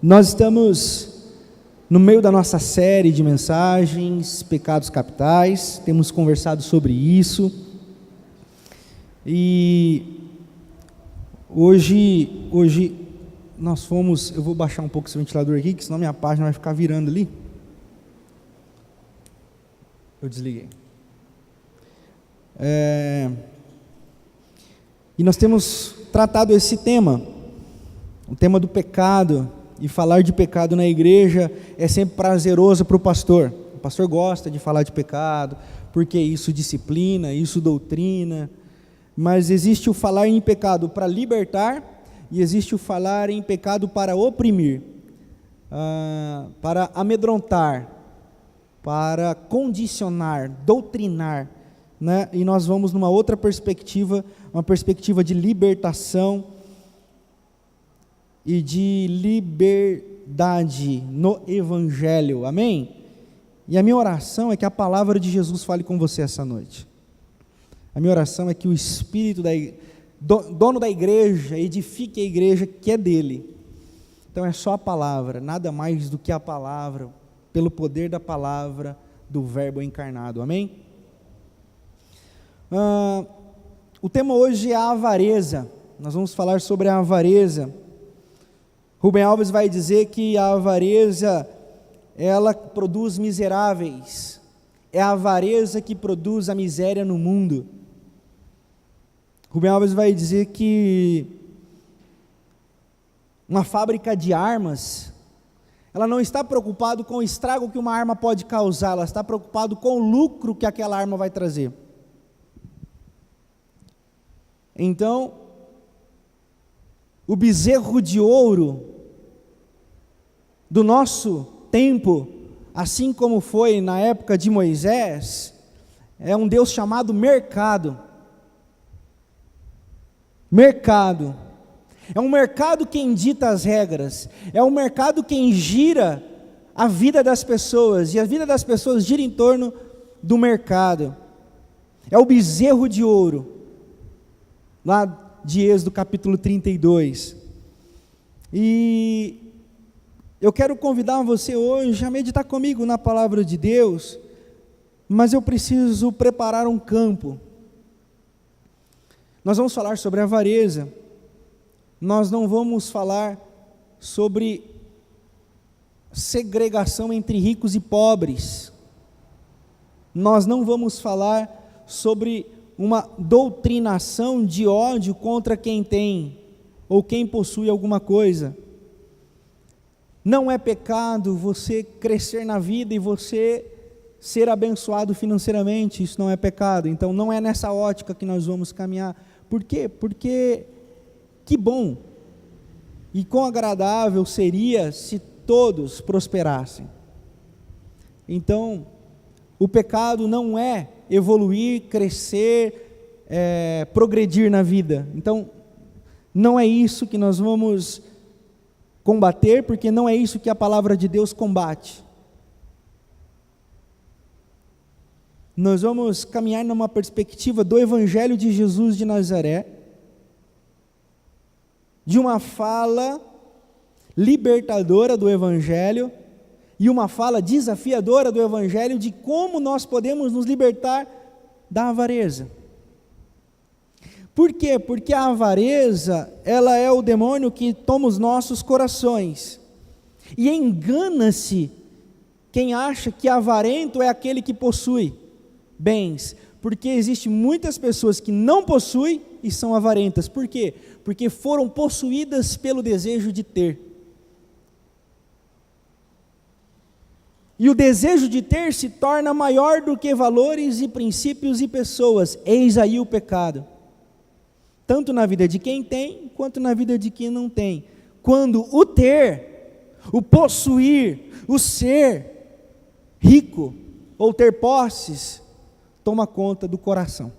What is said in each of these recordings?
Nós estamos no meio da nossa série de mensagens, pecados capitais, temos conversado sobre isso, e hoje nós fomos, eu vou baixar um pouco esse ventilador aqui, que senão minha página vai ficar virando ali. Eu desliguei. E nós temos tratado esse tema, o tema do pecado. E falar de pecado na igreja é sempre prazeroso para o pastor. O pastor gosta de falar de pecado, porque isso disciplina, isso doutrina. Mas existe o falar em pecado para libertar, e existe o falar em pecado para oprimir, para amedrontar, para condicionar, doutrinar, né? E nós vamos numa outra perspectiva, uma perspectiva de libertação e de liberdade no Evangelho, amém? E a minha oração é que a palavra de Jesus fale com você essa noite. A minha oração é que o Espírito dono da igreja edifique a igreja que é dele. Então é só a palavra, nada mais do que a palavra, pelo poder da palavra do Verbo encarnado, amém? O tema hoje é a avareza. Nós vamos falar sobre a avareza. Rubem Alves vai dizer que a avareza, ela produz miseráveis, é a avareza que produz a miséria no mundo. Rubem Alves vai dizer que uma fábrica de armas, ela não está preocupada com o estrago que uma arma pode causar, ela está preocupada com o lucro que aquela arma vai trazer. Então, o bezerro de ouro do nosso tempo, assim como foi na época de Moisés, é um Deus chamado mercado. Mercado. É um mercado quem dita as regras, é um mercado quem gira a vida das pessoas, e a vida das pessoas gira em torno do mercado. É o bezerro de ouro, lá de Êxodo capítulo 32, e eu quero convidar você hoje a meditar comigo na palavra de Deus, mas eu preciso preparar um campo. Nós vamos falar sobre a avareza, nós não vamos falar sobre segregação entre ricos e pobres, nós não vamos falar sobre uma doutrinação de ódio contra quem tem, ou quem possui alguma coisa. Não é pecado você crescer na vida e você ser abençoado financeiramente, isso não é pecado. Então não é nessa ótica que nós vamos caminhar. Por quê? Porque que bom e quão agradável seria se todos prosperassem. Então, o pecado não é evoluir, crescer, progredir na vida. Então, não é isso que nós vamos combater, porque não é isso que a palavra de Deus combate. Nós vamos caminhar numa perspectiva do Evangelho de Jesus de Nazaré, de uma fala libertadora do Evangelho, e uma fala desafiadora do Evangelho de como nós podemos nos libertar da avareza. Por quê? Porque a avareza, ela é o demônio que toma os nossos corações, e engana-se quem acha que avarento é aquele que possui bens, porque existem muitas pessoas que não possuem e são avarentas. Por quê? Porque foram possuídas pelo desejo de ter. E o desejo de ter se torna maior do que valores e princípios e pessoas. Eis aí o pecado, tanto na vida de quem tem, quanto na vida de quem não tem. Quando o ter, o possuir, o ser rico, ou ter posses, toma conta do coração.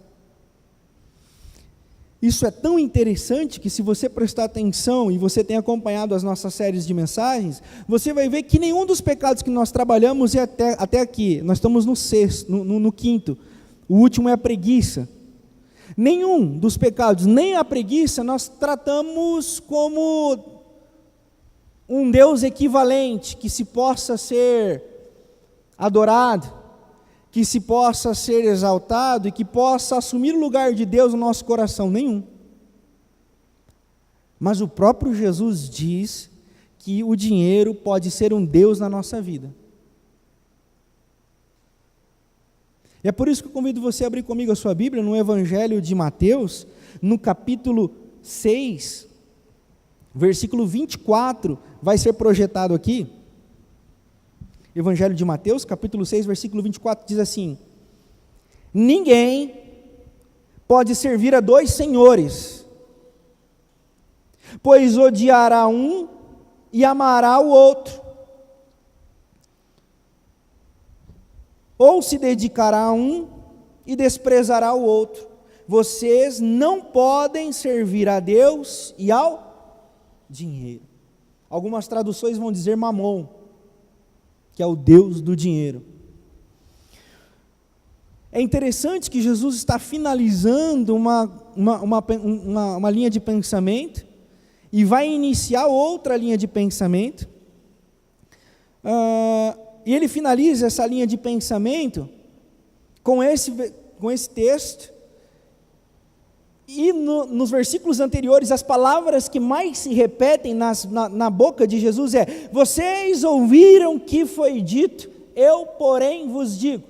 Isso é tão interessante que, se você prestar atenção e você tem acompanhado as nossas séries de mensagens, você vai ver que nenhum dos pecados que nós trabalhamos é até aqui, nós estamos no sexto, no quinto, o último é a preguiça. Nenhum dos pecados, nem a preguiça, nós tratamos como um Deus equivalente, que se possa ser adorado, que se possa ser exaltado e que possa assumir o lugar de Deus no nosso coração, nenhum. Mas o próprio Jesus diz que o dinheiro pode ser um Deus na nossa vida. E é por isso que eu convido você a abrir comigo a sua Bíblia no Evangelho de Mateus, no capítulo 6, versículo 24, vai ser projetado aqui. Evangelho de Mateus, capítulo 6, versículo 24, diz assim: ninguém pode servir a 2 senhores, pois odiará um e amará o outro, ou se dedicará a um e desprezará o outro. Vocês não podem servir a Deus e ao dinheiro. Algumas traduções vão dizer mamon, que é o Deus do dinheiro. É interessante que Jesus está finalizando uma linha de pensamento e vai iniciar outra linha de pensamento. E ele finaliza essa linha de pensamento com esse texto. E nos versículos anteriores, as palavras que mais se repetem na boca de Jesus é: vocês ouviram que foi dito, eu porém vos digo.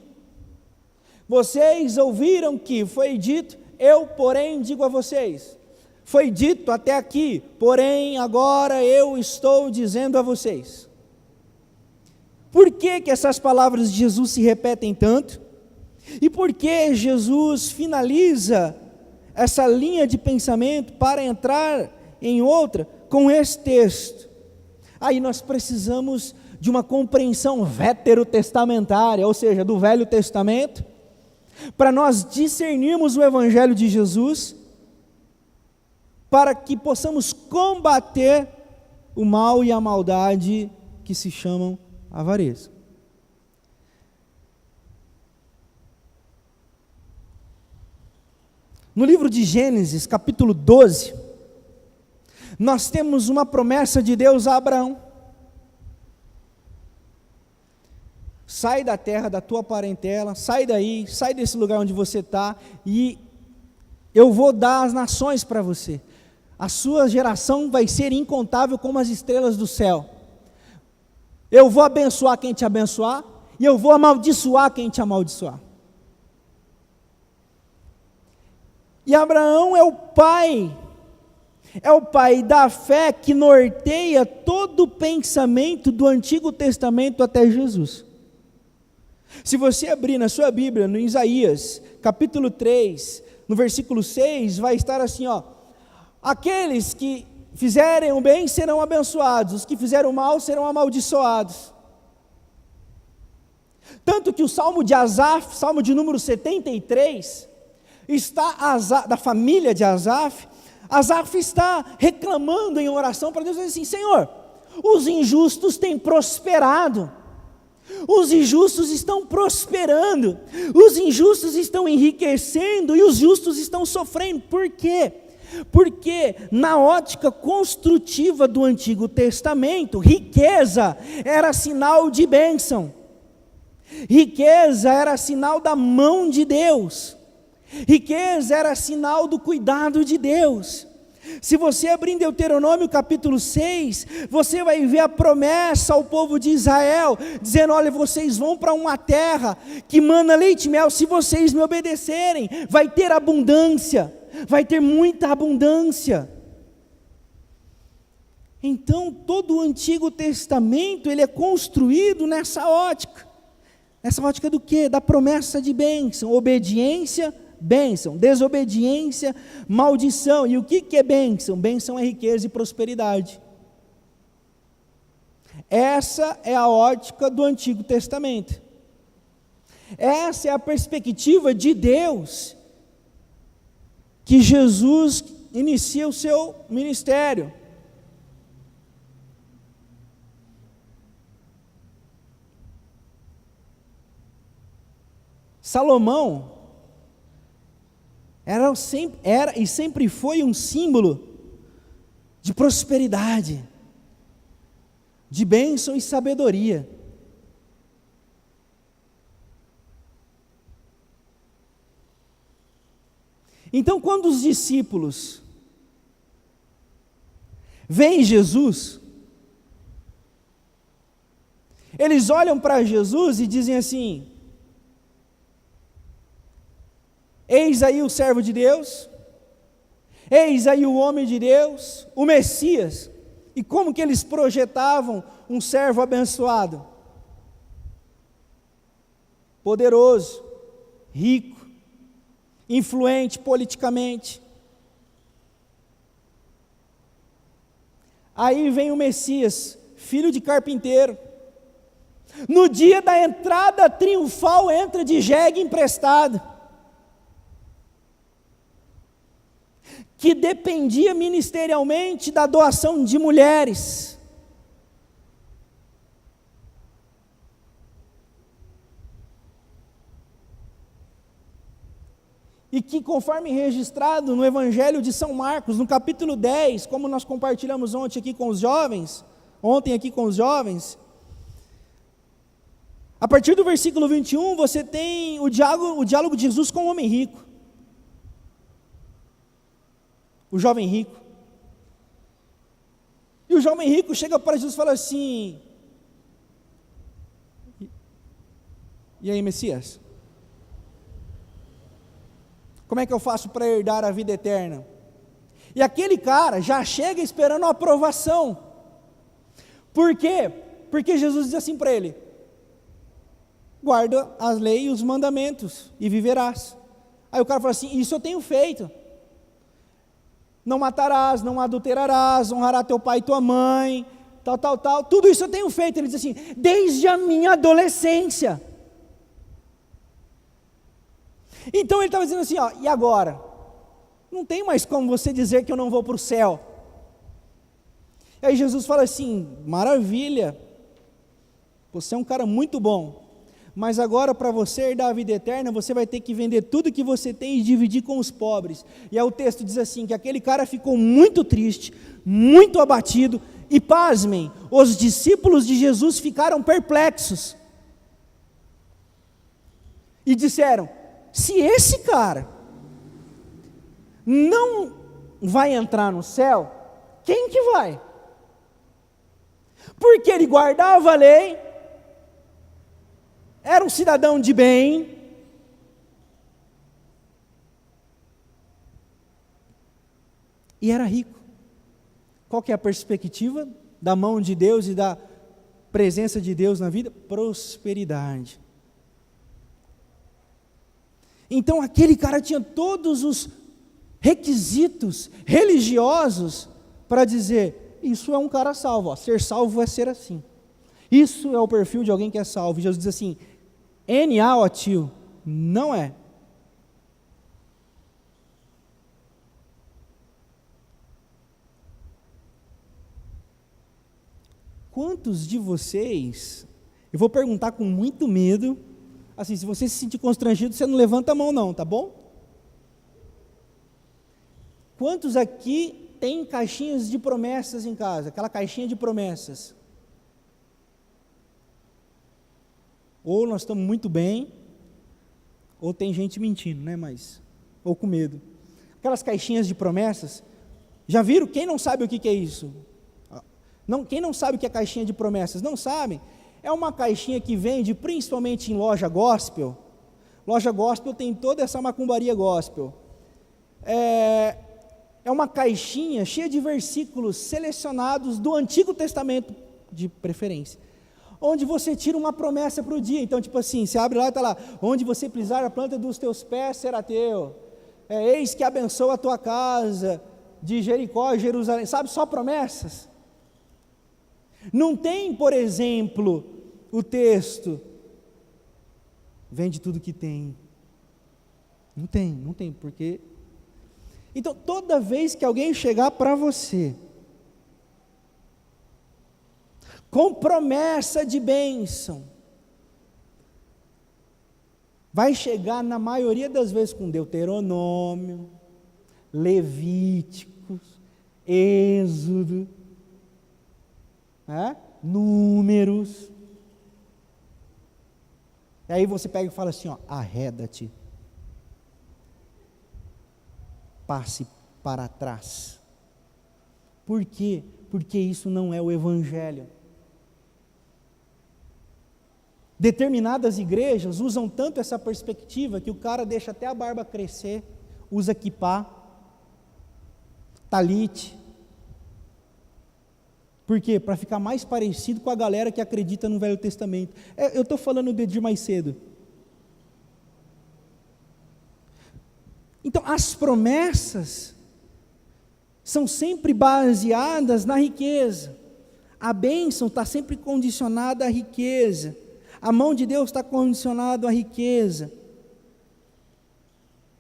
Vocês ouviram que foi dito, eu porém digo a vocês. Foi dito até aqui, porém agora eu estou dizendo a vocês. Por que essas palavras de Jesus se repetem tanto? E por que Jesus finaliza essa linha de pensamento para entrar em outra com esse texto? Aí nós precisamos de uma compreensão veterotestamentária, ou seja, do Velho Testamento, para nós discernirmos o Evangelho de Jesus, para que possamos combater o mal e a maldade que se chamam avareza. No livro de Gênesis, capítulo 12, nós temos uma promessa de Deus a Abraão: sai da terra, da tua parentela, sai daí, sai desse lugar onde você está, e eu vou dar as nações para você. A sua geração vai ser incontável como as estrelas do céu. Eu vou abençoar quem te abençoar, e eu vou amaldiçoar quem te amaldiçoar. E Abraão é o pai da fé que norteia todo o pensamento do Antigo Testamento até Jesus. Se você abrir na sua Bíblia, no Isaías, capítulo 3, no versículo 6, vai estar assim, aqueles que fizerem o bem serão abençoados, os que fizeram o mal serão amaldiçoados. Tanto que o Salmo de Asaf, Salmo de número 73, está da família de Asaf. Asaf está reclamando em oração para Deus, dizendo assim: Senhor, os injustos têm prosperado, os injustos estão prosperando, os injustos estão enriquecendo e os justos estão sofrendo. Por quê? Porque na ótica construtiva do Antigo Testamento, riqueza era sinal de bênção, riqueza era sinal da mão de Deus, riqueza era sinal do cuidado de Deus. Se você abrir em Deuteronômio capítulo 6, você vai ver a promessa ao povo de Israel, dizendo: olha, vocês vão para uma terra que mana leite e mel, se vocês me obedecerem, vai ter abundância, vai ter muita abundância. Então todo o Antigo Testamento, ele é construído nessa ótica do quê? Da promessa de bênção, obediência, bênção, desobediência, maldição. E o que é bênção? Bênção é riqueza e prosperidade. Essa é a ótica do Antigo Testamento. Essa é a perspectiva de Deus, que Jesus inicia o seu ministério. Salomão era e sempre foi um símbolo de prosperidade. de bênção e sabedoria. Então, quando os discípulos veem Jesus, eles olham para Jesus e dizem assim: eis aí o servo de Deus, eis aí o homem de Deus, o Messias. E como que eles projetavam um servo abençoado? Poderoso, rico, influente politicamente. Aí vem o Messias, filho de carpinteiro. No dia da entrada triunfal, entra de jegue emprestado, que dependia ministerialmente da doação de mulheres. E que, conforme registrado no Evangelho de São Marcos, no capítulo 10, como nós compartilhamos ontem aqui com os jovens, a partir do versículo 21, você tem o diálogo de Jesus com o homem rico, o jovem rico. E o jovem rico chega para Jesus e fala assim: e aí, Messias? Como é que eu faço para herdar a vida eterna? E aquele cara já chega esperando a aprovação. Por quê? Porque Jesus diz assim para ele: guarda as leis e os mandamentos e viverás. Aí o cara fala assim: isso eu tenho feito. Não matarás, não adulterarás, honrará teu pai e tua mãe, tal, tudo isso eu tenho feito. Ele diz assim: desde a minha adolescência. Então ele estava dizendo assim, ó, e agora? Não tem mais como você dizer que eu não vou para o céu. E aí Jesus fala assim: maravilha, você é um cara muito bom, mas agora para você herdar a vida eterna, você vai ter que vender tudo que você tem e dividir com os pobres. E aí o texto diz assim, que aquele cara ficou muito triste, muito abatido, e pasmem, os discípulos de Jesus ficaram perplexos, e disseram: se esse cara não vai entrar no céu, quem que vai? Porque ele guardava a lei, era um cidadão de bem, e era rico. Qual que é a perspectiva da mão de Deus e da presença de Deus na vida? Prosperidade. Então aquele cara tinha todos os requisitos religiosos para dizer: isso é um cara salvo, ó, ser salvo é ser assim. Isso é o perfil de alguém que é salvo. E Jesus diz assim: N.A. ó tio, não é. Quantos de vocês, eu vou perguntar com muito medo, assim, se você se sentir constrangido, você não levanta a mão não, tá bom? Quantos aqui tem caixinhas de promessas em casa? Aquela caixinha de promessas. Ou nós estamos muito bem, ou tem gente mentindo, né? Ou com medo. Aquelas caixinhas de promessas, já viram? Quem não sabe o que é isso? Não, quem não sabe o que é caixinha de promessas? Não sabem? É uma caixinha que vende principalmente em loja gospel. Loja gospel tem toda essa macumbaria gospel. É uma caixinha cheia de versículos selecionados do Antigo Testamento, de preferência, onde você tira uma promessa para o dia. Então, tipo assim, você abre lá e está lá: onde você pisar a planta dos teus pés será teu, eis que abençoa a tua casa, de Jericó, Jerusalém, sabe, só promessas. Não tem, por exemplo, o texto: vende tudo que tem. Não tem, porque... Então, toda vez que alguém chegar para você com promessa de bênção, vai chegar na maioria das vezes com Deuteronômio, Levíticos, Êxodo, números. E aí você pega e fala assim, ó, arreda-te, passe para trás. Por quê? Porque isso não é o Evangelho. Determinadas igrejas usam tanto essa perspectiva que o cara deixa até a barba crescer, usa quipá, talite. Por quê? Para ficar mais parecido com a galera que acredita no Velho Testamento. Eu estou falando de mais cedo. Então, as promessas são sempre baseadas na riqueza. A bênção está sempre condicionada à riqueza. A mão de Deus está condicionada à riqueza.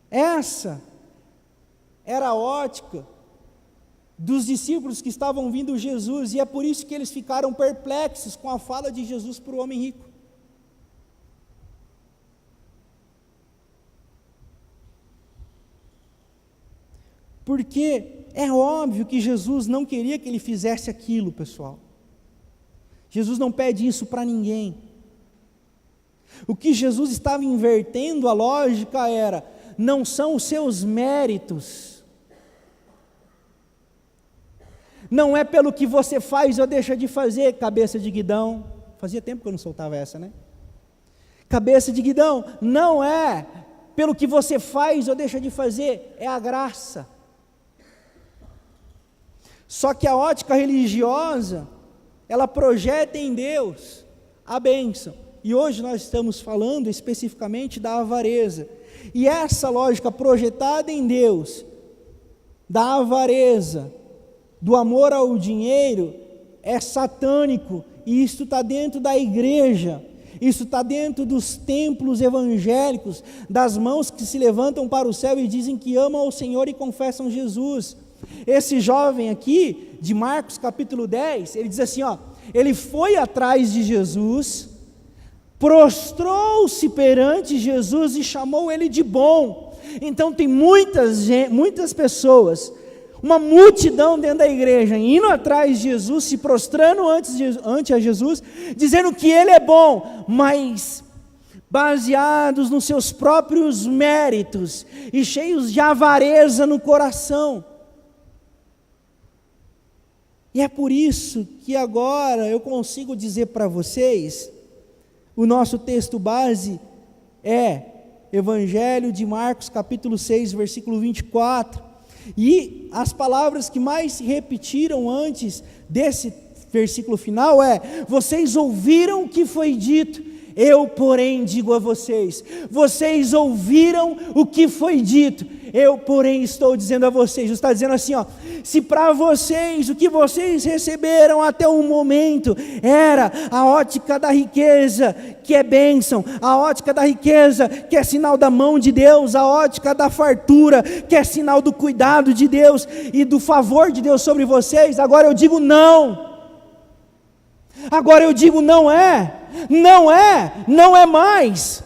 Essa era a ótica dos discípulos que estavam vindo Jesus, e é por isso que eles ficaram perplexos com a fala de Jesus para o homem rico. Porque é óbvio que Jesus não queria que ele fizesse aquilo, pessoal. Jesus não pede isso para ninguém. O que Jesus estava invertendo a lógica era, não são os seus méritos, não é pelo que você faz ou deixa de fazer, cabeça de guidão. Fazia tempo que eu não soltava essa, né? Cabeça de guidão, não é pelo que você faz ou deixa de fazer, é a graça. Só que a ótica religiosa, ela projeta em Deus a bênção. E hoje nós estamos falando especificamente da avareza. E essa lógica projetada em Deus, da avareza, do amor ao dinheiro, é satânico. E isso está dentro da igreja, isso está dentro dos templos evangélicos, das mãos que se levantam para o céu e dizem que amam ao Senhor e confessam Jesus. Esse jovem aqui, de Marcos capítulo 10, ele diz assim, ó, ele foi atrás de Jesus, prostrou-se perante Jesus e chamou ele de bom. Então tem muitas pessoas, uma multidão dentro da igreja, indo atrás de Jesus, se prostrando ante a Jesus, dizendo que ele é bom, mas baseados nos seus próprios méritos e cheios de avareza no coração. E é por isso que agora eu consigo dizer para vocês, o nosso texto base é Evangelho de Marcos capítulo 6, versículo 24, e as palavras que mais se repetiram antes desse versículo final é, vocês ouviram o que foi dito, eu porém digo a vocês, vocês ouviram o que foi dito, eu porém estou dizendo a vocês. Jesus está dizendo assim, ó, se para vocês o que vocês receberam até o momento era a ótica da riqueza, que é bênção, a ótica da riqueza, que é sinal da mão de Deus, a ótica da fartura, que é sinal do cuidado de Deus e do favor de Deus sobre vocês, agora eu digo não. Agora eu digo não é mais.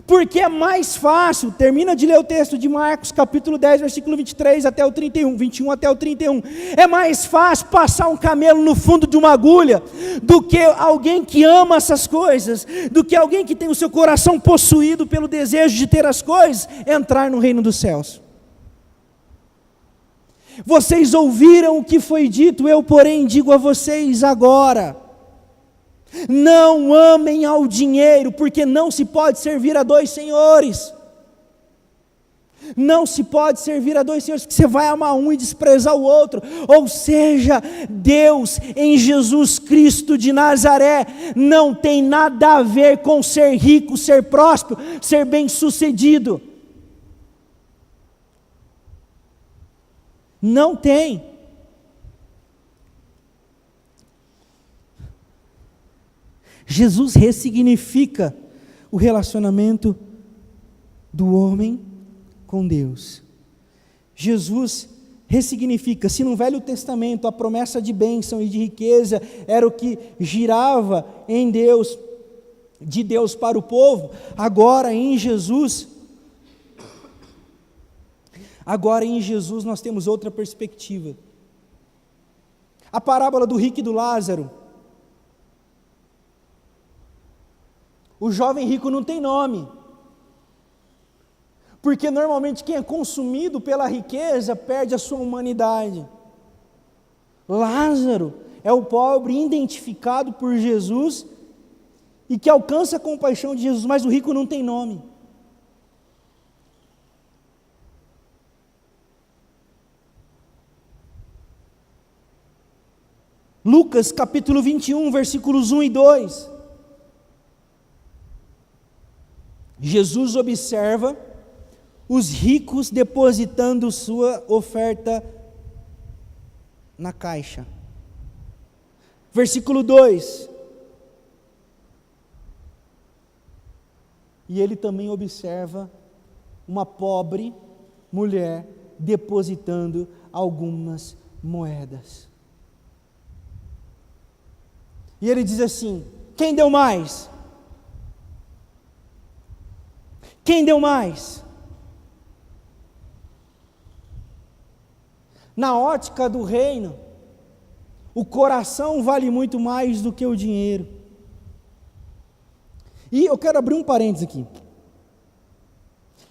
Porque é mais fácil, termina de ler o texto de Marcos, capítulo 10, versículo 23 até o 31, 21 até o 31, é mais fácil passar um camelo no fundo de uma agulha, do que alguém que ama essas coisas, do que alguém que tem o seu coração possuído pelo desejo de ter as coisas, entrar no reino dos céus. Vocês ouviram o que foi dito, eu porém digo a vocês agora, não amem ao dinheiro, porque não se pode servir a dois senhores. Não se pode servir a dois senhores, que você vai amar um e desprezar o outro. Ou seja, Deus em Jesus Cristo de Nazaré não tem nada a ver com ser rico, ser próspero, ser bem-sucedido. Não tem. Jesus ressignifica o relacionamento do homem com Deus. Jesus ressignifica, se no Velho Testamento a promessa de bênção e de riqueza era o que girava em Deus, de Deus para o povo, agora em Jesus nós temos outra perspectiva. A parábola do rico e do Lázaro. O jovem rico não tem nome, porque normalmente quem é consumido pela riqueza perde a sua humanidade. Lázaro é o pobre identificado por Jesus e que alcança a compaixão de Jesus, mas o rico não tem nome. Lucas capítulo 21, versículos 1 e 2. Jesus observa os ricos depositando sua oferta na caixa. Versículo 2. E ele também observa uma pobre mulher depositando algumas moedas. E ele diz assim: quem deu mais? Quem deu mais? Na ótica do reino, o coração vale muito mais do que o dinheiro. E eu quero abrir um parênteses aqui.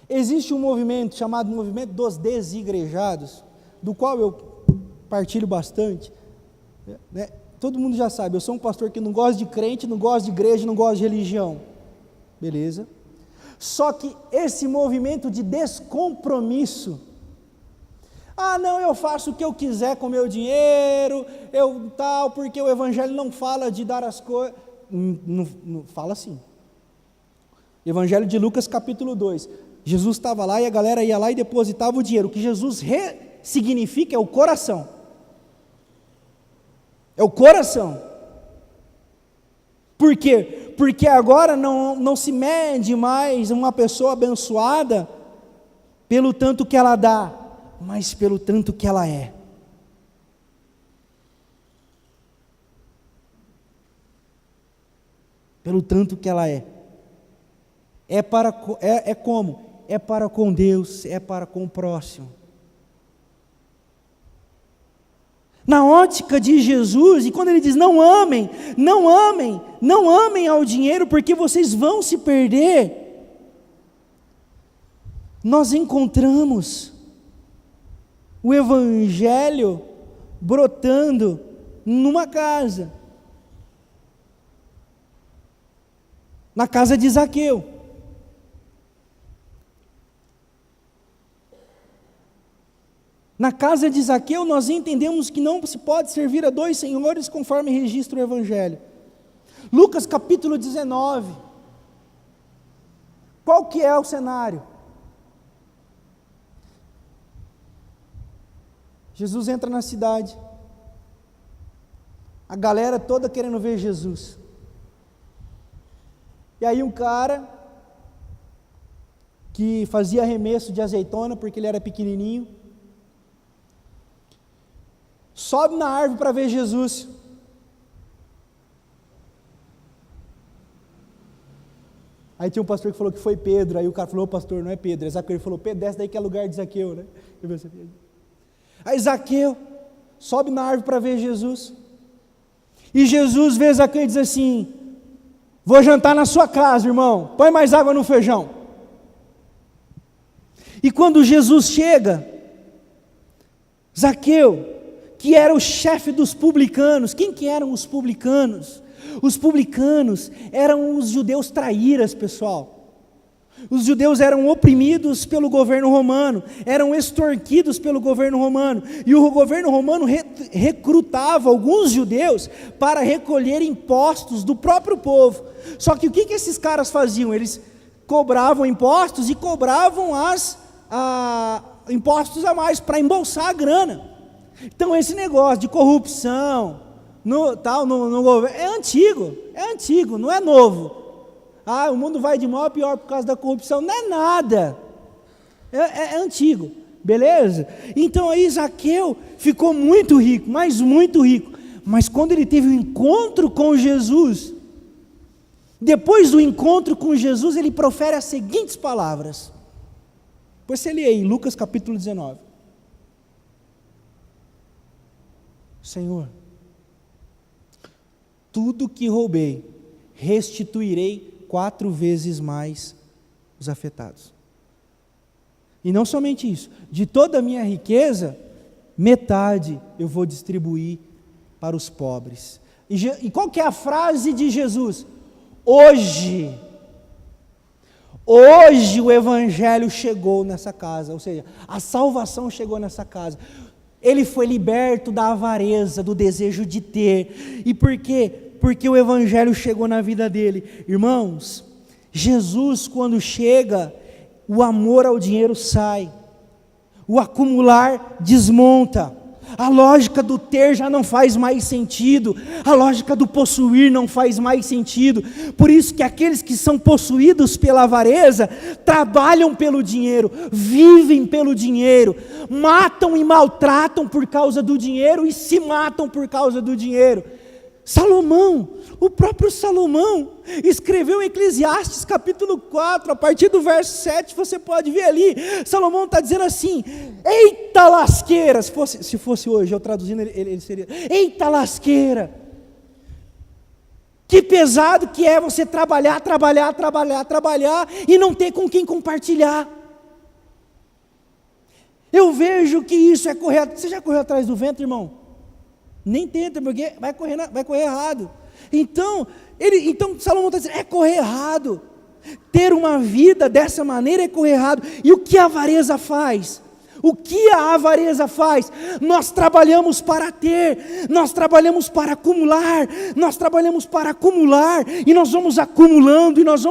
Existe um movimento chamado Movimento dos Desigrejados, do qual eu partilho bastante, né? Todo mundo já sabe, eu sou um pastor que não gosta de crente, não gosta de igreja, não gosta de religião. Beleza? Só que esse movimento de descompromisso, não, eu faço o que eu quiser com o meu dinheiro, porque o evangelho não fala de dar as coisas, não fala assim. Evangelho de Lucas capítulo 2, Jesus estava lá e a galera ia lá e depositava o dinheiro. O que Jesus significa é o coração. É o coração. Por quê? Porque agora não se mede mais uma pessoa abençoada pelo tanto que ela dá, mas pelo tanto que ela é. Pelo tanto que ela é. Como? É para com Deus, é para com o próximo. Na ótica de Jesus, e quando ele diz não amem ao dinheiro, porque vocês vão se perder, nós encontramos o evangelho brotando numa casa, na casa de Zaqueu. Na casa de Zaqueu nós entendemos que não se pode servir a dois senhores conforme registra o Evangelho. Lucas capítulo 19, qual que é o cenário? Jesus entra na cidade, a galera toda querendo ver Jesus, e aí um cara que fazia arremesso de azeitona porque ele era pequenininho, sobe na árvore para ver Jesus. Aí tinha um pastor que falou que foi Pedro, aí o cara falou: pastor, não é Pedro, é Zaqueu. Ele falou: Pedro, desce daí que é lugar de Zaqueu, né? Aí Zaqueu sobe na árvore para ver Jesus, e Jesus vê Zaqueu e diz assim: vou jantar na sua casa, irmão, põe mais água no feijão. E quando Jesus chega, Zaqueu, que era o chefe dos publicanos. Quem que eram os publicanos? Os publicanos eram os judeus traíras, pessoal. Os judeus eram oprimidos pelo governo romano, eram extorquidos pelo governo romano, e o governo romano recrutava alguns judeus para recolher impostos do próprio povo. Só que o que esses caras faziam? Eles cobravam impostos e cobravam impostos a mais para embolsar a grana. Então esse negócio de corrupção no governo é antigo, não é novo. O mundo vai de mal a pior por causa da corrupção, não é nada, é antigo, beleza? Então aí Zaqueu ficou muito rico, mas quando ele teve um encontro com Jesus, depois do encontro com Jesus, ele profere as seguintes palavras. Depois você lê aí, Lucas capítulo 19. Senhor, tudo que roubei, restituirei 4 vezes mais os afetados. E não somente isso, de toda a minha riqueza, metade eu vou distribuir para os pobres. E qual que é a frase de Jesus? Hoje o Evangelho chegou nessa casa, ou seja, a salvação chegou nessa casa. Ele foi liberto da avareza, do desejo de ter. E por quê? Porque o Evangelho chegou na vida dele. Irmãos, Jesus, quando chega, o amor ao dinheiro sai, o acumular desmonta, a lógica do ter já não faz mais sentido, a lógica do possuir não faz mais sentido. Por isso que aqueles que são possuídos pela avareza, trabalham pelo dinheiro, vivem pelo dinheiro, matam e maltratam por causa do dinheiro e se matam por causa do dinheiro. Salomão, o próprio Salomão, escreveu em Eclesiastes capítulo 4, a partir do verso 7, você pode ver ali, Salomão está dizendo assim: eita lasqueira, se fosse hoje, eu traduzindo, ele seria, eita lasqueira, que pesado que é você trabalhar, e não ter com quem compartilhar. Eu vejo que isso é correr, você já correu atrás do vento, irmão? Nem tenta, porque vai correr errado. Então Salomão está dizendo, é correr errado. Ter uma vida dessa maneira é correr errado. E o que a avareza faz? O que a avareza faz? Nós trabalhamos para ter, nós trabalhamos para acumular, e nós vamos acumulando, e nós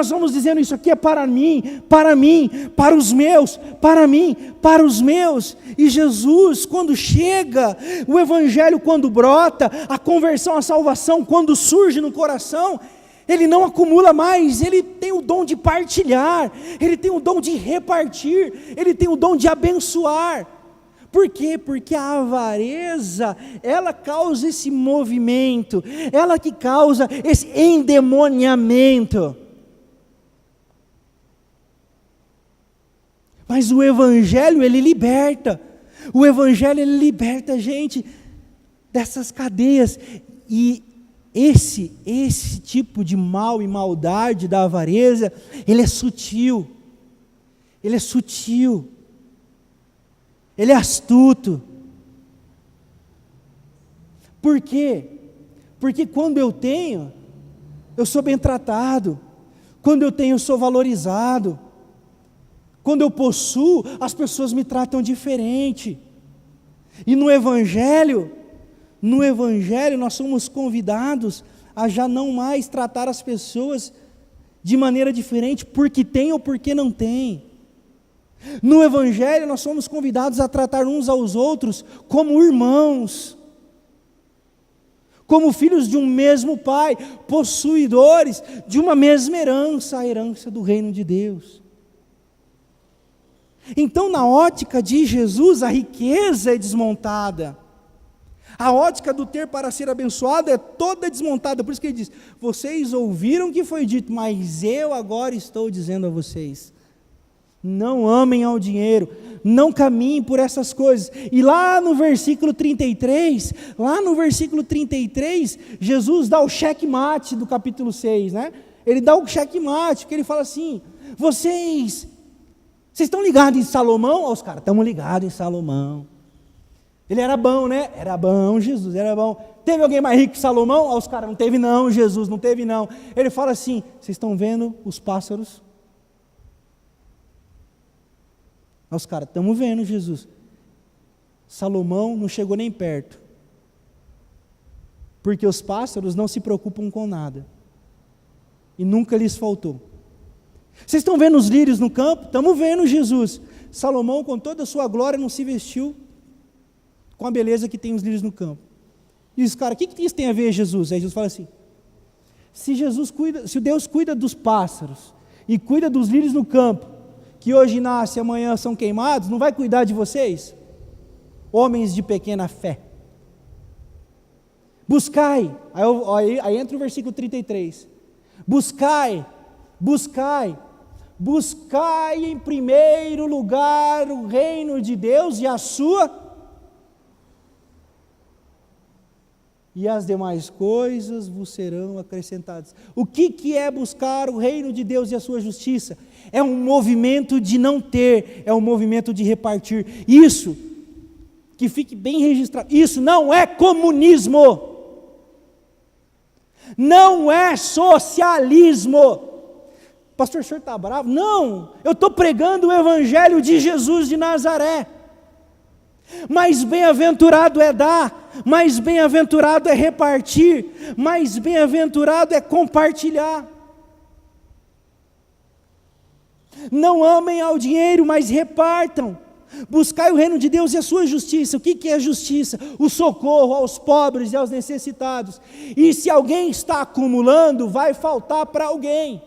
vamos dizendo, isso aqui é para mim, para os meus, para os meus. E Jesus, quando chega, o Evangelho quando brota, a conversão, a salvação, quando surge no coração, ele não acumula mais, ele tem o dom de partilhar, ele tem o dom de repartir, ele tem o dom de abençoar. Por quê? Porque a avareza, ela causa esse movimento, ela que causa esse endemoniamento. Mas o Evangelho, ele liberta, a gente dessas cadeias. E esse tipo de mal e maldade da avareza, ele é sutil, ele é astuto. Por quê? Porque quando eu tenho, eu sou bem tratado, quando eu tenho, eu sou valorizado, quando eu possuo, as pessoas me tratam diferente. E no Evangelho nós somos convidados a já não mais tratar as pessoas de maneira diferente, porque tem ou porque não tem. No Evangelho nós somos convidados a tratar uns aos outros como irmãos, como filhos de um mesmo Pai, possuidores de uma mesma herança, a herança do reino de Deus. Então, na ótica de Jesus, a riqueza é desmontada. A ótica do ter para ser abençoado é toda desmontada. Por isso que ele diz, vocês ouviram o que foi dito, mas eu agora estou dizendo a vocês, não amem ao dinheiro, não caminhem por essas coisas. E lá no versículo 33, Jesus dá o checkmate do capítulo 6, né? Ele dá o checkmate, porque ele fala assim, vocês estão ligados em Salomão? Ó, os caras, estamos ligados em Salomão. Ele era bom, né? Era bom, Jesus, era bom. Teve alguém mais rico que Salomão? Os caras, não teve não, Jesus, não teve não. Ele fala assim, vocês estão vendo os pássaros? Os caras, estamos vendo, Jesus. Salomão não chegou nem perto. Porque os pássaros não se preocupam com nada. E nunca lhes faltou. Vocês estão vendo os lírios no campo? Estamos vendo, Jesus. Salomão, com toda a sua glória, não se vestiu com a beleza que tem os lírios no campo. E os caras, o que isso tem a ver, Jesus? Aí Jesus fala assim, se Deus cuida dos pássaros, e cuida dos lírios no campo, que hoje nascem e amanhã são queimados, não vai cuidar de vocês? Homens de pequena fé. Buscai, aí entra o versículo 33, buscai em primeiro lugar o reino de Deus e a sua e as demais coisas vos serão acrescentadas. O que é buscar o reino de Deus e a sua justiça? É um movimento de não ter, é um movimento de repartir. Isso, que fique bem registrado, isso não é comunismo, não é socialismo. Pastor, o senhor está bravo? Não, eu estou pregando o evangelho de Jesus de Nazaré. Mais bem-aventurado é dar, mais bem-aventurado é repartir, mais bem-aventurado é compartilhar. Não amem ao dinheiro, mas repartam. Buscai o reino de Deus e a sua justiça. O que é a justiça? O socorro aos pobres e aos necessitados. E se alguém está acumulando, vai faltar para alguém.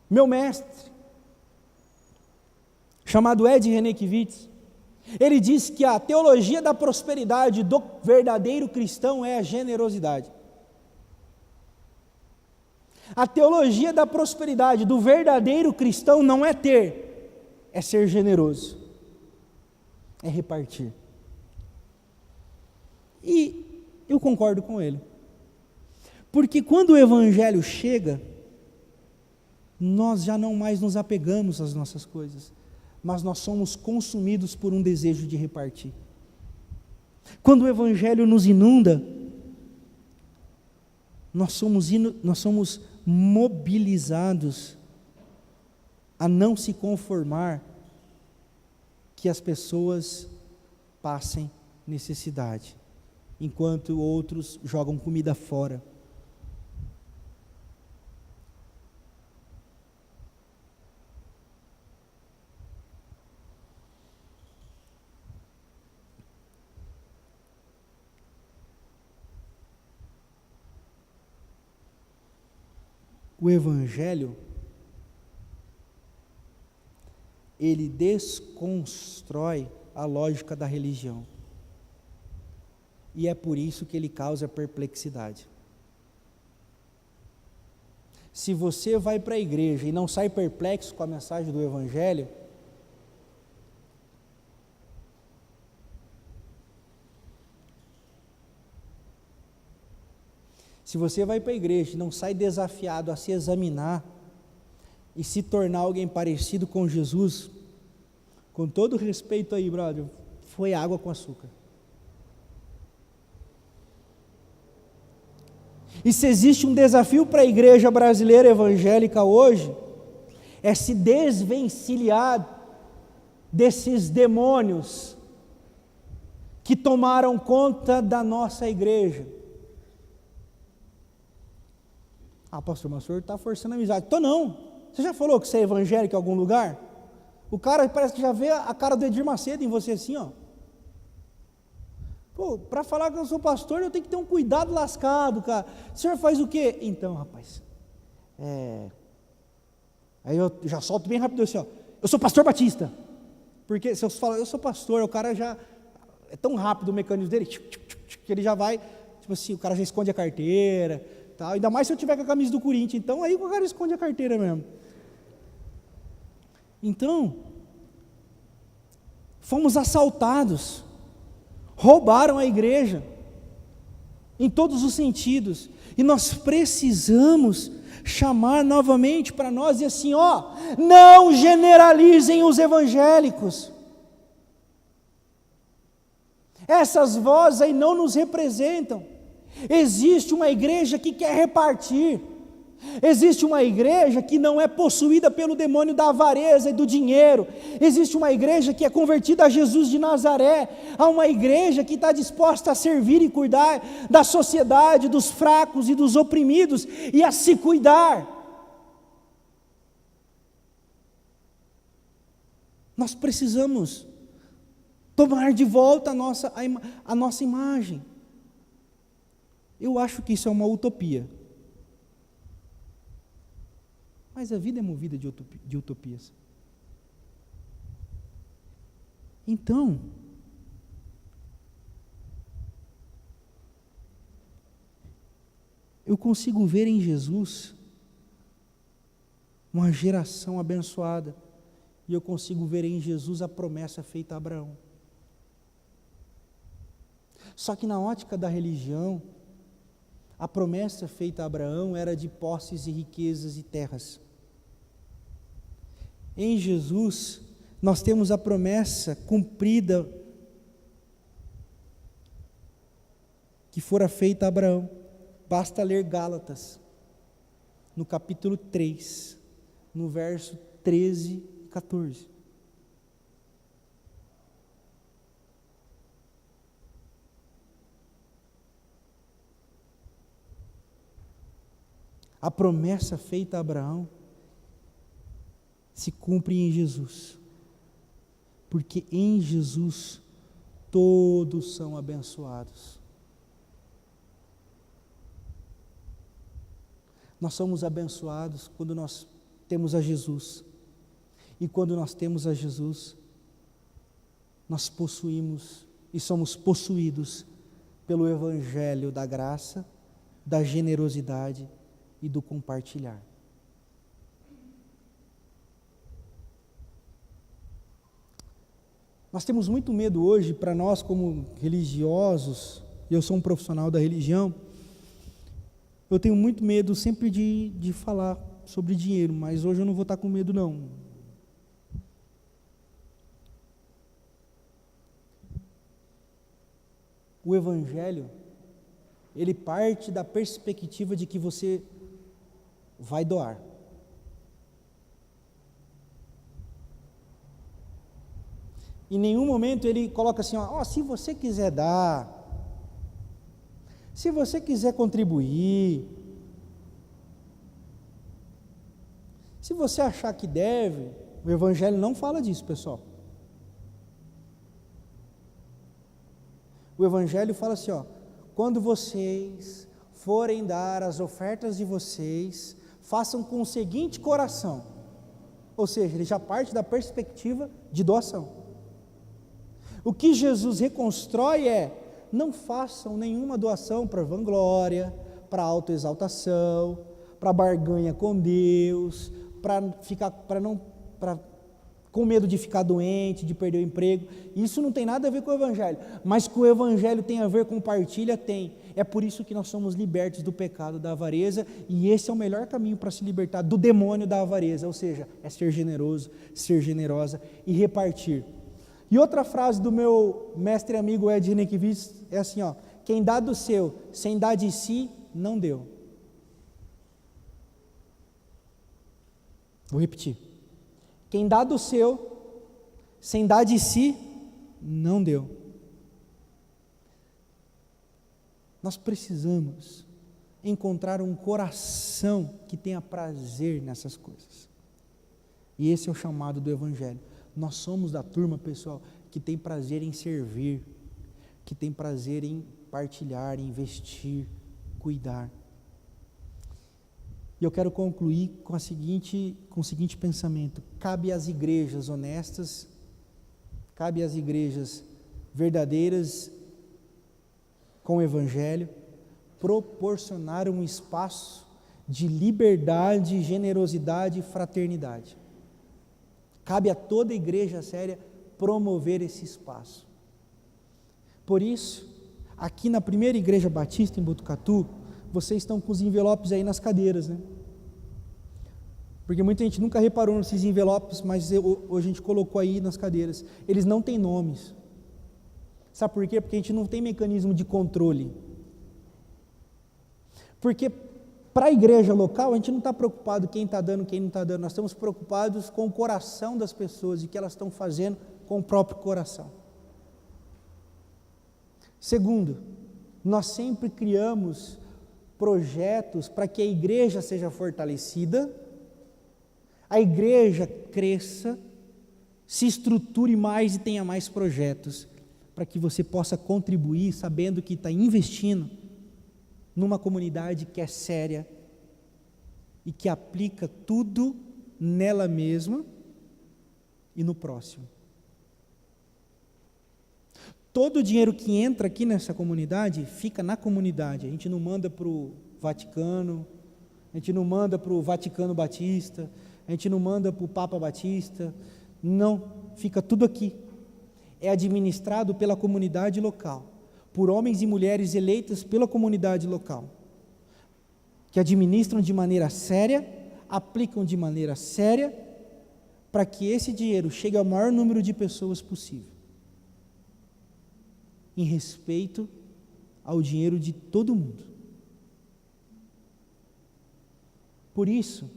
Meu mestre, chamado Ed Renekiewicz, ele diz que a teologia da prosperidade do verdadeiro cristão é a generosidade. A teologia da prosperidade do verdadeiro cristão não é ter, é ser generoso, é repartir. E eu concordo com ele, porque quando o evangelho chega, nós já não mais nos apegamos às nossas coisas, mas nós somos consumidos por um desejo de repartir. Quando o evangelho nos inunda, nós somos mobilizados a não se conformar que as pessoas passem necessidade, enquanto outros jogam comida fora. O evangelho, ele desconstrói a lógica da religião. E é por isso que ele causa perplexidade. Se você vai para a igreja e não sai perplexo com a mensagem do evangelho, se você vai para a igreja e não sai desafiado a se examinar e se tornar alguém parecido com Jesus, com todo respeito aí, brother, foi água com açúcar. E se existe um desafio para a igreja brasileira evangélica hoje, é se desvencilhar desses demônios que tomaram conta da nossa igreja. Ah, pastor, mas o senhor está forçando a amizade. Estou não. Você já falou que você é evangélico em algum lugar? O cara parece que já vê a cara do Edir Macedo em você assim, ó. Pô, para falar que eu sou pastor, eu tenho que ter um cuidado lascado, cara. O senhor faz o quê? Então, rapaz, aí eu já solto bem rápido assim, ó. Eu sou pastor batista. Porque se eu falar, eu sou pastor, o cara já, é tão rápido o mecanismo dele, que ele já vai, tipo assim, o cara já esconde a carteira, tal. Ainda mais se eu tiver com a camisa do Corinthians, então aí o cara esconde a carteira mesmo. Então, fomos assaltados, roubaram a igreja, em todos os sentidos, e nós precisamos chamar novamente para nós e assim, ó, não generalizem os evangélicos, essas vozes aí não nos representam. Existe uma igreja que quer repartir, existe uma igreja que não é possuída pelo demônio da avareza e do dinheiro, existe uma igreja que é convertida a Jesus de Nazaré, há uma igreja que está disposta a servir e cuidar da sociedade, dos fracos e dos oprimidos, e a se cuidar. Nós precisamos tomar de volta a nossa imagem. Eu acho que isso é uma utopia. Mas a vida é movida de utopias. Então, eu consigo ver em Jesus uma geração abençoada, e eu consigo ver em Jesus a promessa feita a Abraão. Só que na ótica da religião, a promessa feita a Abraão era de posses e riquezas e terras. Em Jesus, nós temos a promessa cumprida que fora feita a Abraão. Basta ler Gálatas, no capítulo 3, no verso 13 e 14. A promessa feita a Abraão se cumpre em Jesus, porque em Jesus todos são abençoados. Nós somos abençoados quando nós temos a Jesus, e quando nós temos a Jesus, nós possuímos e somos possuídos pelo Evangelho da graça, da generosidade e do compartilhar. Nós temos muito medo hoje, para nós como religiosos, e eu sou um profissional da religião, eu tenho muito medo sempre de falar sobre dinheiro, mas hoje eu não vou estar com medo não. O Evangelho, ele parte da perspectiva de que você vai doar. Em nenhum momento ele coloca assim, ó, se você quiser dar, se você quiser contribuir, se você achar que deve, o Evangelho não fala disso, pessoal. O Evangelho fala assim, quando vocês forem dar as ofertas de vocês, façam com o seguinte coração, ou seja, ele já parte da perspectiva de doação. O que Jesus reconstrói não façam nenhuma doação para vanglória, para autoexaltação, para barganha com Deus, com medo de ficar doente, de perder o emprego. Isso não tem nada a ver com o Evangelho, mas que o Evangelho tem a ver com partilha, tem. É por isso que nós somos libertos do pecado da avareza, e esse é o melhor caminho para se libertar do demônio da avareza, ou seja, é ser generoso, ser generosa e repartir. E outra frase do meu mestre amigo Ed Renekiewicz é assim, quem dá do seu sem dar de si, não deu. Vou repetir. Quem dá do seu sem dar de si, não deu. Nós precisamos encontrar um coração que tenha prazer nessas coisas. E esse é o chamado do Evangelho. Nós somos da turma, pessoal, que tem prazer em servir, que tem prazer em partilhar, investir, cuidar. E eu quero concluir com o seguinte pensamento: cabe às igrejas honestas, cabe às igrejas verdadeiras com o Evangelho, proporcionar um espaço de liberdade, generosidade e fraternidade. Cabe a toda igreja séria promover esse espaço. Por isso, aqui na primeira igreja batista em Botucatu, vocês estão com os envelopes aí nas cadeiras, né? Porque muita gente nunca reparou nesses envelopes, mas hoje a gente colocou aí nas cadeiras. Eles não têm nomes. Sabe por quê? Porque a gente não tem mecanismo de controle. Porque para a igreja local, a gente não está preocupado quem está dando, quem não está dando. Nós estamos preocupados com o coração das pessoas e o que elas estão fazendo com o próprio coração. Segundo, nós sempre criamos projetos para que a igreja seja fortalecida, a igreja cresça, se estruture mais e tenha mais projetos, para que você possa contribuir sabendo que está investindo numa comunidade que é séria e que aplica tudo nela mesma e no próximo. Todo o dinheiro que entra aqui nessa comunidade fica na comunidade. A gente não manda para o Vaticano, a gente não manda para o Vaticano Batista, a gente não manda para o Papa Batista, não, fica tudo aqui. É administrado pela comunidade local. por homens e mulheres eleitos pela comunidade local, que administram de maneira séria, aplicam de maneira séria, para que esse dinheiro chegue ao maior número de pessoas possível, em respeito ao dinheiro de todo mundo. Por isso,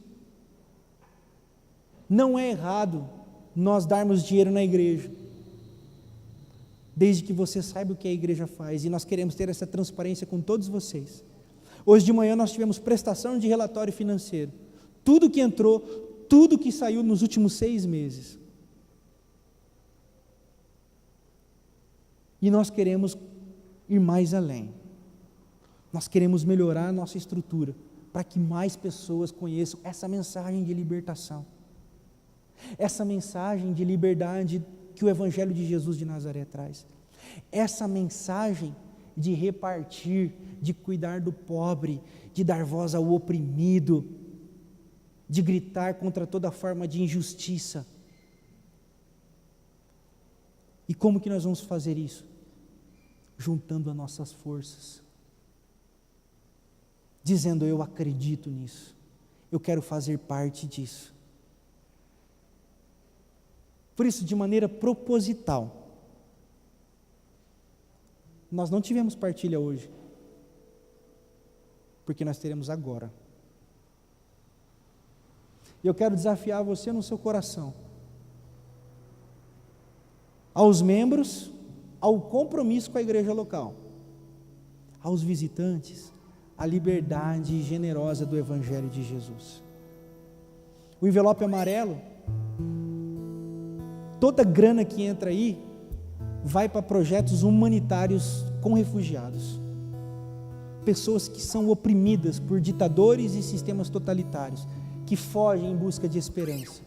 não é errado nós darmos dinheiro na igreja, desde que você saiba o que a igreja faz, e nós queremos ter essa transparência com todos vocês. Hoje de manhã nós tivemos prestação de relatório financeiro, tudo que entrou, tudo que saiu nos últimos 6 meses, e nós queremos ir mais além, nós queremos melhorar a nossa estrutura, para que mais pessoas conheçam essa mensagem de libertação, essa mensagem de liberdade que o Evangelho de Jesus de Nazaré traz, essa mensagem de repartir, de cuidar do pobre, de dar voz ao oprimido, de gritar contra toda forma de injustiça. E como que nós vamos fazer isso? Juntando as nossas forças, dizendo: eu acredito nisso, eu quero fazer parte disso. Por isso, de maneira proposital, nós não tivemos partilha hoje, porque nós teremos agora. E eu quero desafiar você no seu coração, aos membros, ao compromisso com a igreja local, aos visitantes, a liberdade generosa do Evangelho de Jesus. O envelope amarelo, toda grana que entra aí, vai para projetos humanitários com refugiados, pessoas que são oprimidas por ditadores e sistemas totalitários, que fogem em busca de esperança,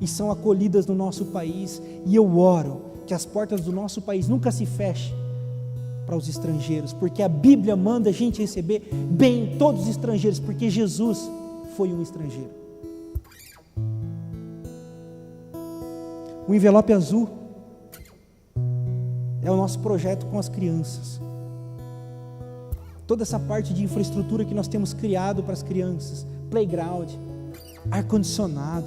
e são acolhidas no nosso país, e eu oro que as portas do nosso país nunca se fechem para os estrangeiros, porque a Bíblia manda a gente receber bem todos os estrangeiros, porque Jesus foi um estrangeiro. O envelope azul é o nosso projeto com as crianças, toda essa parte de infraestrutura que nós temos criado para as crianças, playground, ar-condicionado,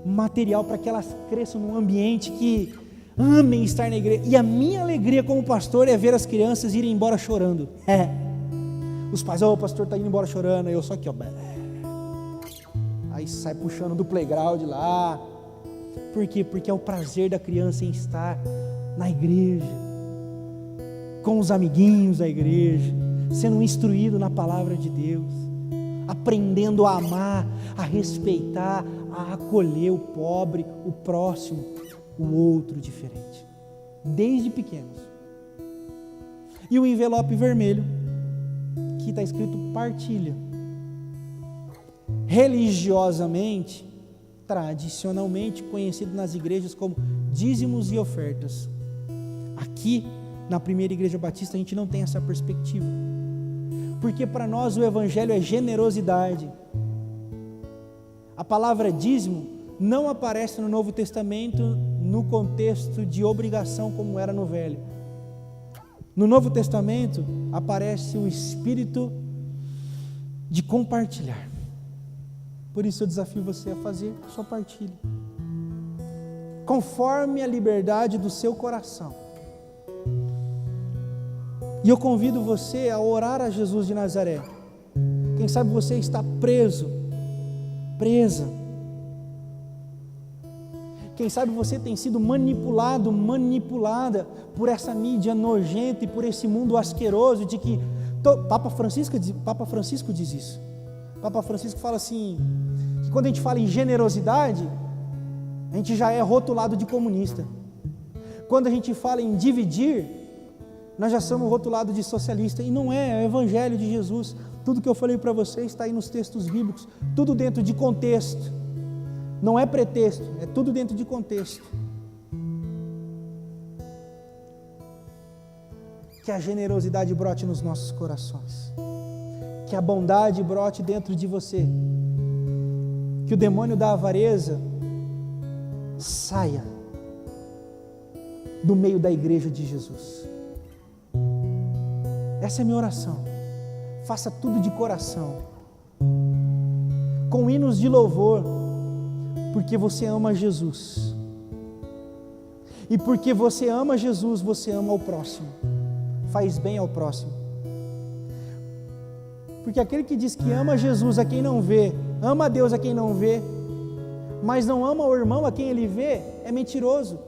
material para que elas cresçam num ambiente que amem estar na igreja. E a minha alegria como pastor é ver as crianças irem embora chorando. Os pais: o pastor está indo embora chorando, eu só aqui, ó. Aí sai puxando do playground lá. Por quê? Porque é o prazer da criança em estar na igreja, com os amiguinhos da igreja, sendo instruído na palavra de Deus, aprendendo a amar, a respeitar, a acolher o pobre, o próximo, o outro diferente, desde pequenos. E o envelope vermelho, que está escrito partilha, religiosamente, tradicionalmente conhecido nas igrejas como dízimos e ofertas. Aqui na primeira igreja batista a gente não tem essa perspectiva, porque para nós o evangelho é generosidade. A palavra dízimo não aparece no Novo Testamento no contexto de obrigação como era no Velho. No Novo Testamento aparece o espírito de compartilhar. Por isso eu desafio você a fazer sua partilha, conforme a liberdade do seu coração. E eu convido você a orar a Jesus de Nazaré. Quem sabe você está presa. Quem sabe você tem sido manipulada por essa mídia nojenta e por esse mundo asqueroso de que Papa Francisco diz isso. Papa Francisco fala assim, que quando a gente fala em generosidade, a gente já é rotulado de comunista. Quando a gente fala em dividir, nós já somos rotulados de socialista, e não é o evangelho de Jesus. Tudo que eu falei para vocês está aí nos textos bíblicos, tudo dentro de contexto, não é pretexto, é tudo dentro de contexto. Que a generosidade brote nos nossos corações, que a bondade brote dentro de você, que o demônio da avareza saia do meio da igreja de Jesus. Essa é a minha oração. Faça tudo de coração, com hinos de louvor, porque você ama Jesus. E porque você ama Jesus, você ama o próximo. Faz bem ao próximo. Porque aquele que diz que ama Jesus a quem não vê, ama a Deus a quem não vê, mas não ama o irmão a quem ele vê, é mentiroso,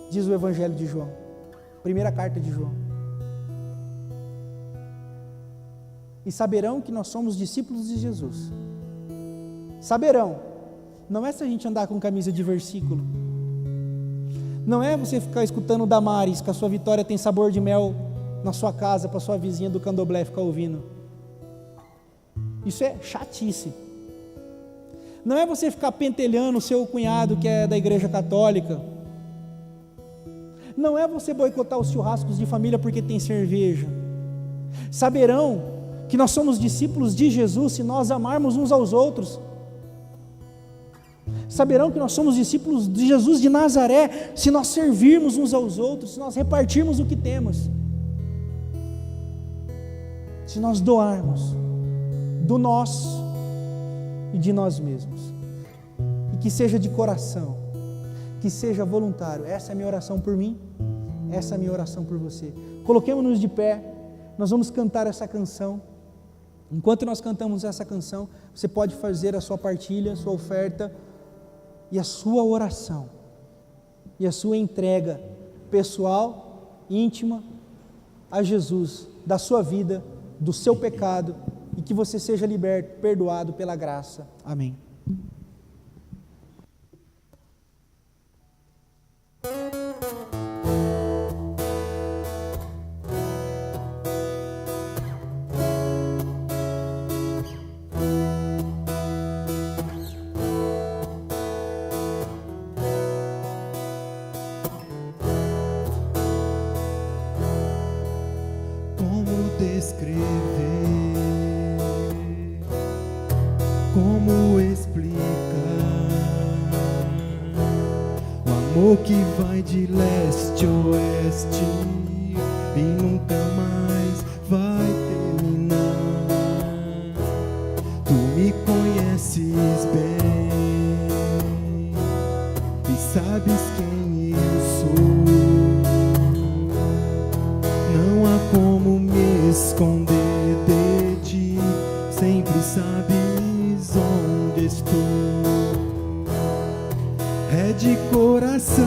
diz o Evangelho de João, primeira carta de João. E saberão que nós somos discípulos de Jesus. Saberão, não é se a gente andar com camisa de versículo, não é você ficar escutando o Damares, que a sua vitória tem sabor de mel na sua casa, para sua vizinha do candomblé ficar ouvindo. Isso é chatice. Não é você ficar pentelhando o seu cunhado que é da igreja católica. Não é você boicotar os churrascos de família porque tem cerveja. Saberão que nós somos discípulos de Jesus se nós amarmos uns aos outros. Saberão que nós somos discípulos de Jesus de Nazaré se nós servirmos uns aos outros, se nós repartirmos o que temos, se nós doarmos do nosso e de nós mesmos, e que seja de coração, que seja voluntário. Essa é a minha oração por mim, essa é a minha oração por você. Coloquemos-nos de pé, nós vamos cantar essa canção. Enquanto nós cantamos essa canção, você pode fazer a sua partilha, a sua oferta e a sua oração e a sua entrega pessoal, íntima a Jesus, da sua vida, do seu pecado, e que você seja liberto, perdoado pela graça. Amém. Descrever, como explicar o amor que vai de leste a oeste e nunca mais vai terminar. Tu me conheces bem e sabes quem eu sou. Não há como me esconder de ti, sempre sabes onde estou. É de coração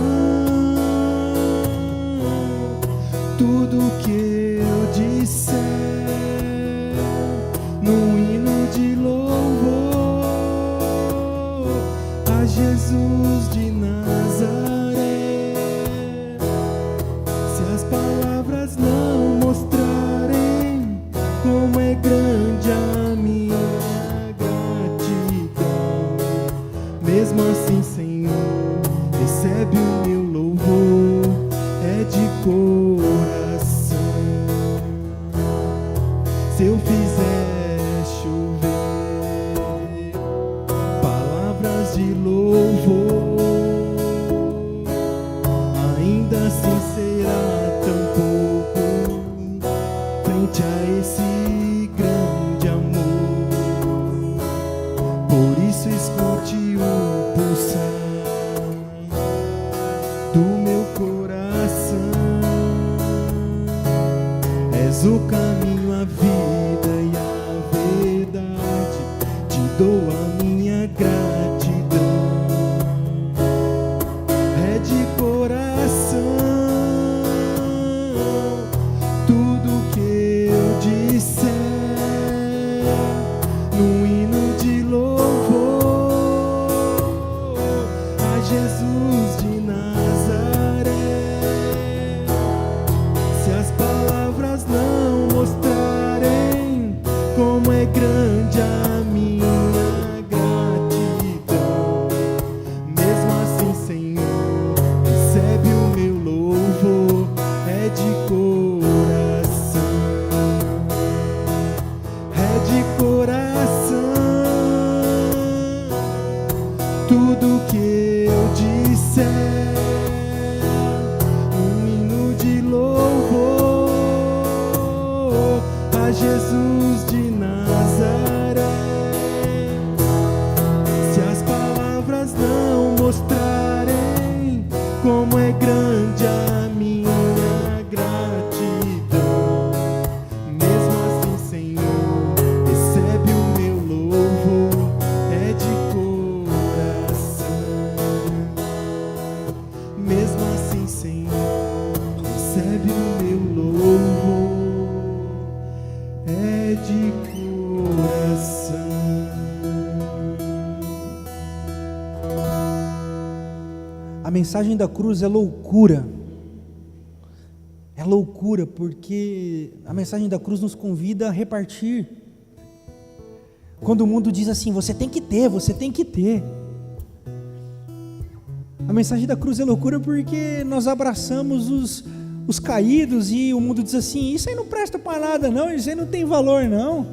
tudo que eu disser, num hino de louvor a Jesus de Nazaré. Se as palavras não mostrarem como é grande a minha gratidão, mesmo assim, Senhor, recebe o meu louvor, é de coração. Se eu fizer chover palavras de louvor, ainda assim será tão pouco frente a esse grande amor. Por isso escute o pulsar do meu coração. És o caminho, a vida e a verdade, te dou a minha gratidão. É de coração tudo que eu disser, num hino de louvor a Jesus de Nazaré. Se as palavras não mostrarem grande a minha gratidão. Mesmo assim, Senhor, recebe o meu louvor, é de coração. Mesmo assim, Senhor, recebe o meu louvor, é de coração. A mensagem da cruz é loucura. É loucura porque a mensagem da cruz nos convida a repartir. Quando o mundo diz assim, você tem que ter, você tem que ter. A mensagem da cruz é loucura porque nós abraçamos os caídos e o mundo diz assim, isso aí não presta para nada não, isso aí não tem valor não.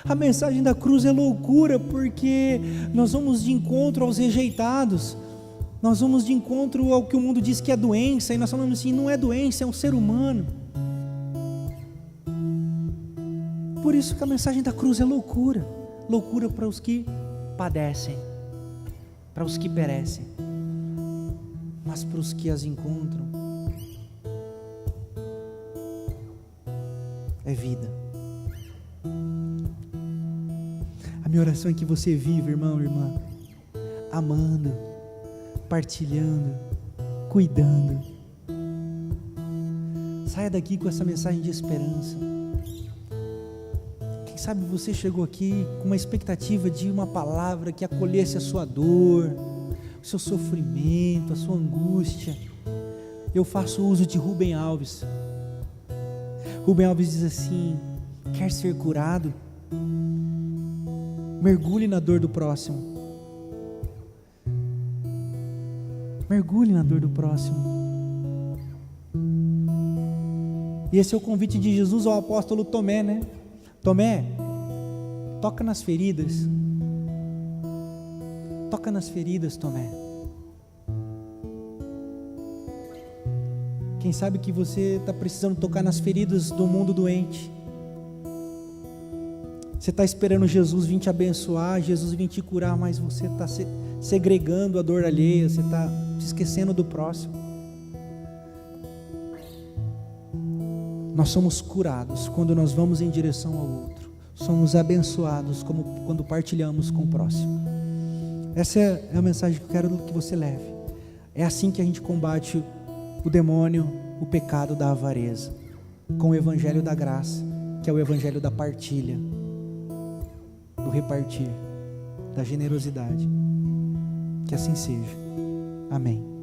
A mensagem da cruz é loucura porque nós vamos de encontro aos rejeitados. Nós vamos de encontro ao que o mundo diz que é doença, e nós falamos assim, não é doença, é um ser humano. Por isso que a mensagem da cruz é loucura. Loucura para os que padecem, para os que perecem. Mas para os que as encontram, é vida. A minha oração é que você viva, irmão, irmã, amando, partilhando, cuidando. Saia daqui com essa mensagem de esperança. Quem sabe você chegou aqui com uma expectativa de uma palavra que acolhesse a sua dor, o seu sofrimento, a sua angústia. Eu faço uso de Rubem Alves. Rubem Alves diz assim: quer ser curado? Mergulhe na dor do próximo. Mergulhe na dor do próximo. E esse é o convite de Jesus ao apóstolo Tomé, né? Tomé, toca nas feridas. Toca nas feridas, Tomé. Quem sabe que você está precisando tocar nas feridas do mundo doente. Você está esperando Jesus vir te abençoar, Jesus vir te curar, mas você está segregando a dor alheia, você está se esquecendo do próximo. Nós somos curados quando nós vamos em direção ao outro. Somos abençoados quando partilhamos com o próximo. Essa é a mensagem que eu quero que você leve. É assim que a gente combate o demônio, o pecado da avareza, com o evangelho da graça, que é o evangelho da partilha, do repartir, da generosidade. Que assim seja. Amém.